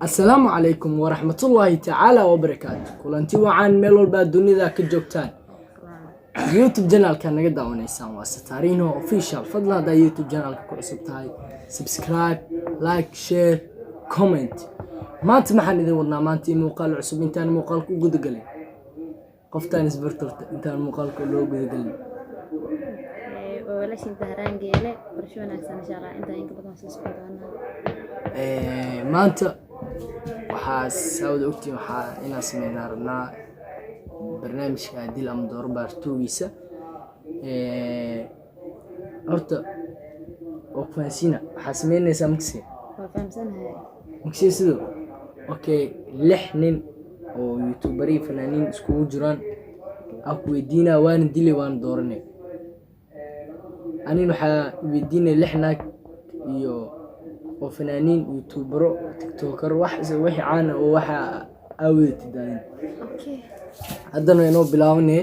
السلام عليكم ورحمة الله تعالى وبركاته. كلنتي وعن ميلول بعد دنيا كجوكتان يوتيوب جانال كان نقدر ونيسان وستارينه اوفيشال. فضل هذا يوتيوب جانال كعصبتاي سبسكرايب لايك شير كومنت. ما انت محل اذا ودنا ما انت مقال عصب انتان مقالك وقد قلي قفتان سبرترت انتان مقالك لو قد قلي ولا شيء دهران جيله برشو ناكسن إن شاء الله أنت إنك بدنا سلسلة maanta waxaa saawad ogtiin waxaa inaan sameynaa rabnaa barnaamijka dil ama dooro baartoogiisa horta oo fahansiina waxaa sameynaysaa magsi وفهمسنها magsi sidoo okay 6 nin oo youtuberi fanaaniin iskugu jiraan aan ku weydiinaa waan dilay waan dooranay anin waxaa weydiinay 6 naag iyo oo fanaaniin youtubero tiktoker wax wixii caan oo waxa aawada daadan أوكي haddana inoo bilaawnay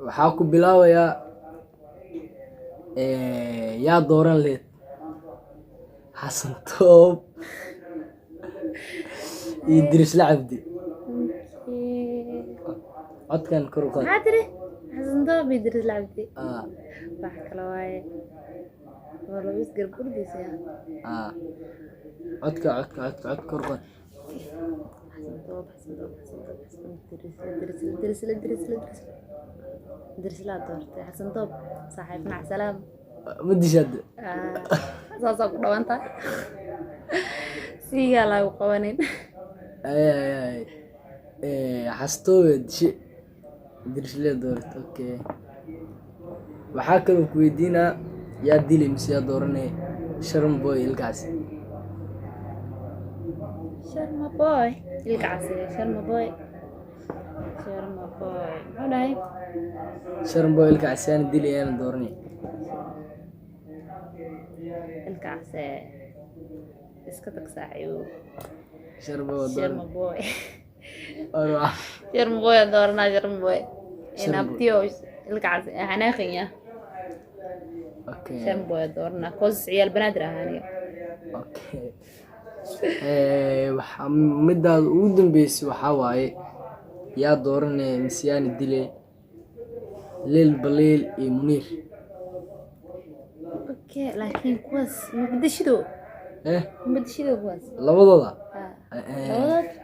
waxaa ku bilaabayaa yaa dooran leed xasan toob iyo diris lacabdi codkan kor u qaad ما أدري حسن ده بيدرس لعبتي بحكي له هاي والله يسقر بردي سيا codka kor u qaad حسن ده درس لا دورتي حسن طب صاحب مع سلام ma dishaad صاصق دوانتا سيجا لا وقوانين xastoobe dishe dirisle doorat okay waxaa kaloo ku weydiinaa yaa dilay mise yaa dooranay sharon boy ilkaas شرما بوي القعسي شرما بوي هذاي sharon boy ilkaas yaana dilay yaana dooranay القعسي اسكتك ساعيو sharon boy شرما بوي dooranay شرما بوي دورنا شرما بوي إن أبتيوش القعسي هناخية okay شرما بوي دورنا كوز عيال بنادرة هاني okay waxaa midaada ugu dambeysay waxaa waaye yaa dooranay mise yaana dilay leel baleel iyo muniir أوكي لكن كوز مبدشدو مبدشدو كوز labadooda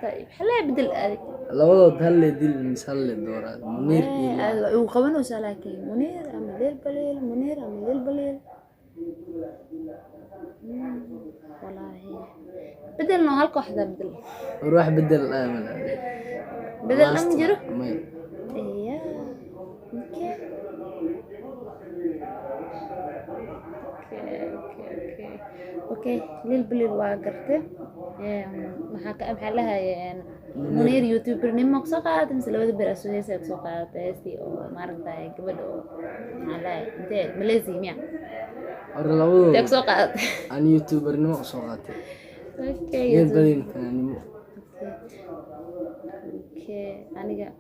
طيب حلا بدل هذه labadood hal le dil mise hal le dooraa muniir iyo وقبلوا سلاكين منير أم ليل بليل منير أم ليل بليل والله بدل ما هالك واحدة بدل روح بدل الآمل بدل أم جرو مي إيه أوكي أوكي ليل بليل واقرته محاكا محلها يعني منير يوتيوبر نمك سقط مثل هذا برأسه سقط هستي أو مارنتا قبل أو على أنت ملازم يعني hore labadooda تك سقط aan youtubernimo usoo qaatay أوكي meel يوتيوب badin fanaanimo أوكي أنا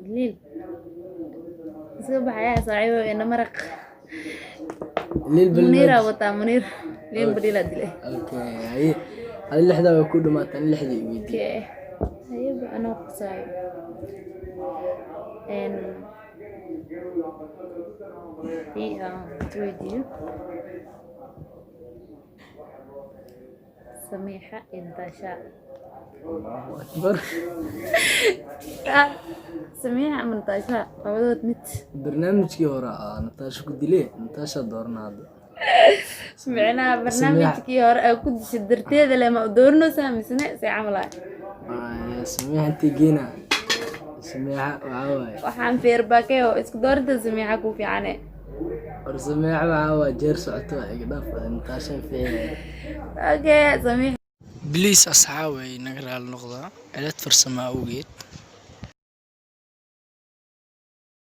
ليل صباح يا صاحبي أنا مرق leel baleel منيرة وتا منير لين بدي لا دلي okay haye hal lixda way ku dhamaataan lixda i weydiin اوكي هيبقى انا قصاي ان في تويديو سميحة انتشاء allahu akbar سميحة من انتشاء قبضت مت barnaamijkii hore nataasha ku dilee nataasha dooranaa hadda سمعنا برنامج كي هور كنت شدرتي هذا لما دورنا سامسنا سي عملها yaa sameexa intii geena sameexa waxaa waaye waxaan feerbakay oo isku doorta sameexa ku fiicane hor sameexa waxaa waa jeer socoto iga dhaaf nataasha fiicay okay sameexa بليز أصحابي نقرأ اللغة على فرصة ما أوجد